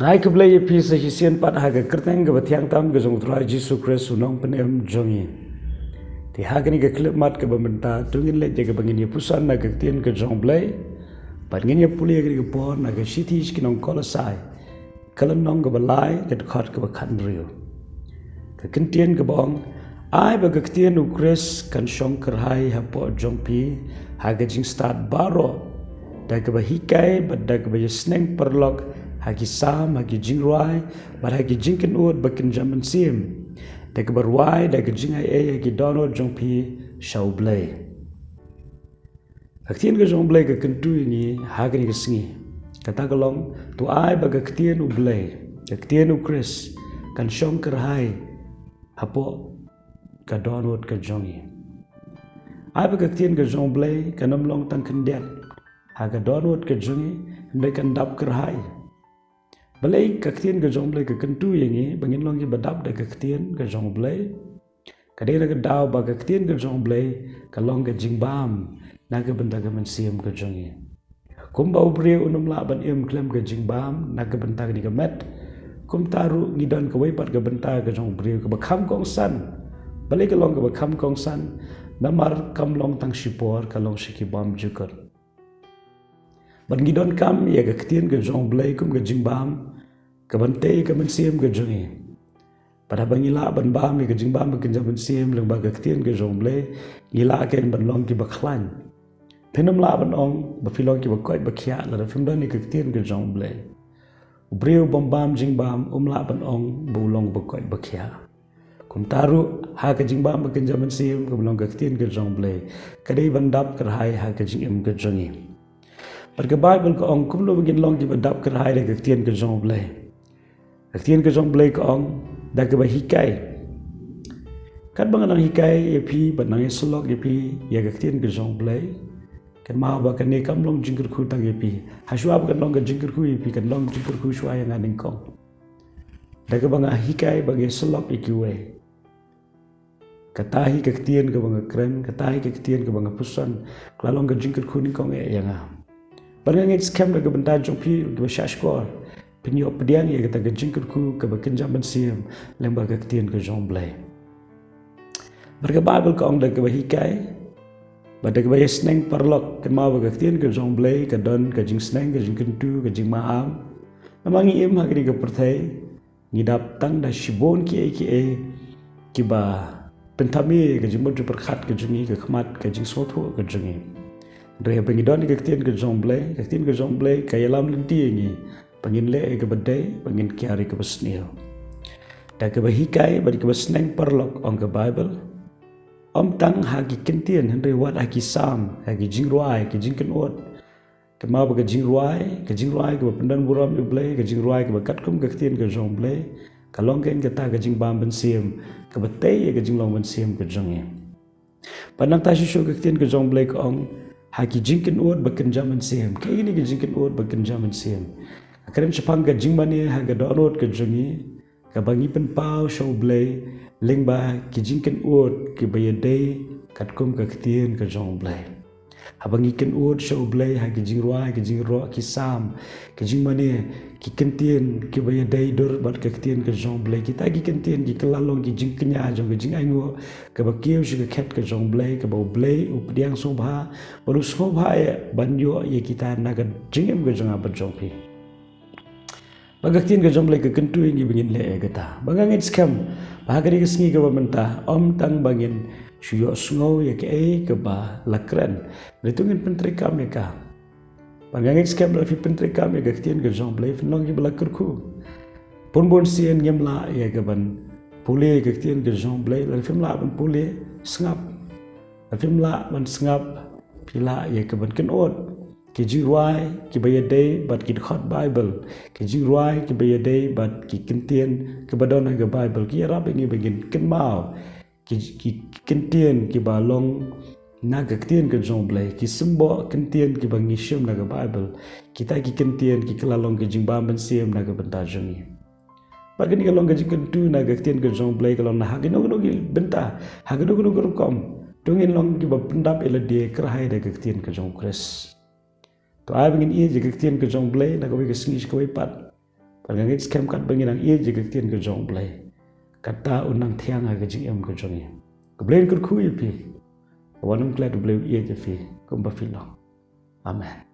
Rai ke belai pi se hisian pat haga kerteng ke batiang tam ke jong trai Jesu Christ unong penem jongi. Ti haga ni ke klip mat ke bementa tungin le jaga bangin ye pusan na ke tien ke jong belai. Pat ngin ye puli ke por na ke shitish ki nong kolosai. Kalan nong ke balai ke khot ke bakhan rio. Ke kentien ke bong ai ba ke tien u Christ kan shong kerhai ha po jong pi haga jing start baro. Da ke ba hikai ba da ke ba sneng perlok hagi sam hagi jingruai bar hagi jingken ud bakin jaman sim da ke barwai da ke jingai hagi download jong pi shau blay aktien ke jong blay ke kentu ini hagi ni ke singi kata kelong tu ai ba ke ktien u blay ke ktien u Chris kan shong kerhai hapo ka download ke jongi ai ba ke ktien ke jong blay kanam long tang kendiat haga download ke jongi ndai kan dap kerhai balai kaktian ke jong blai ke kentu yangi bangin long ki badap de kaktian ke jong blai kadera ke daw ba kaktian ke jong blai ka long ke jingbam na ke benda ke mensiam ke jongi kum ba ubre unum la ban em klem ke jingbam na ke benda ke digamet kum taru ngidan ke waipat ke benda ke jong bre ke bakham kong san balai ke long ke bakham kong san namar kam long tang shipor ka long shiki bam jukar ban ngidon kam ya ke ktien ke jong blai kum ke jingbam ke bante ke mensiam ke jongi pada bangila ban bam ke jingbam ke jaman siam leng ba ke ktien ke jong blai ngila ke ban long ki bakhlan penam la ban ong ba filong ki bakoi bakhya la fim dan ke ktien ke jong blai breu bam bam jingbam la ban ong bu long bakoi bakhya kum taru ha ke jingbam ke jaman siam ke long ke ktien ke jong blai kadai ban dap kerhai ha ke jingem ke jongi Pergi Bible ke ong kum lo begin long ki badap kerhai de kektien ke jong blai. Kektien ke jong blai ke ong da ke hikai. Kan bang nang hikai ye pi banang ye selok ye pi ya kektien ke jong blai. Kan ma ba kan ne kam long jingker khu tang ye pi. Haswa ba kan long ke jingker khu ye pi kan long jingker khu shwa yang aning kong. Da ke bang hikai bagi selok ikiwe. Katahi kektien ke bang kren, katahi kektien ke bang pusan. Klalong ke jingker khu ning kong yang ah. Barang ngit scam daga benda jompi ke syashkor penyo pediang ye kata ke jingkur ku ke bekenjam bensiam lemba ke ktien ke jong blai barga Bible ka ong daga hikai badaga ba sneng parlok ke ma ke ktien ke jong blai ke don ke jing sneng ke jing kentu ke jing maham namangi im hagri ke perthai ngidap tang da shibon ki ba pentami ke jing mod perkhat ke jingi ke khmat ke jing sotu ke jingi Daya pengidon ke ktien ke jong blai kaya lam lenti ni pengin le ke bedai pengin kiari ke besnil da ke bahikai bagi ke besneng perlok ong ke Bible om tang hagi kentien henry wat hagi sam hagi jingruai ke jingken ot ke mau ke jingruai ke pendan buram ke blai ke jingruai ke bakat kum ke ktien ke jong blai kalong ken ke ta ke jingbam bensiam ke betai ke jinglong bensiam ke jongi panang ta shisho ke ktien ke jong blai ke ong haki jingkin uat bakin jaman siam kaya ini ke jingkin uat bakin jaman siam akaran sepang ke jingmani haga download ke jongi ke bangi pen pau show blay lingba ke jingkin uat ke bayadai katkum ke ktien ke jong blay habangi ken uat show blay haki jingruai ke jingro ki sam ke jingmani ki kentien ke bayadai dor bat ke ktien ke jong blay kita ki kentien ki kelalong ki jingkenya jong ke jing aingo ke bakiu shi ke ket ke jong blay ke bau blay updiang sobha baru sobha ya banyo ye kita naga jingem ke jong apa jong pi bagaktin ke jong blay ke kentu ingi bingin le gata bangangit scam bahagari ke singi ke bamenta om tang bangin shuyo sngow ya ke ba lakran ritungin pentri kam ya ka bangangit scam la fi pentri kam ya gaktin ke jong blay fnong ki balakurku pun sien nyemla ya ke ban pule gaktin ke jong blay la film la ban pule sngap la film la ban sngap pila ya ke ban ken ot ki jiruai ki bayadai bat ki khot Bible ki jiruai ki bayadai bat ki kentien ke badon ke Bible ki rap ingi begin ken mau ki kentien ki balong naga ktien ke jong blai ki sembo kentien ki bangi shim naga Bible kita ki kentien ki kelalong ke jingbam ben siam naga benta jongi bagani kalong ke jingkentu naga ktien ke jong blai kalong na hagino gi benta hagino kom tungin long ki bapendap ila dia kerahai de ktien ke jong Chris to ai bingin i je ktien ke jong blai naga wi ke singi ko pat Parangit scam kat benginang ia je ke tian ke jong play. Kata unang tiang aga jing em ke jong ye. Ke blain ke ku ye pi. Wanung glad blue ia je fi. Kumba filong. Amen.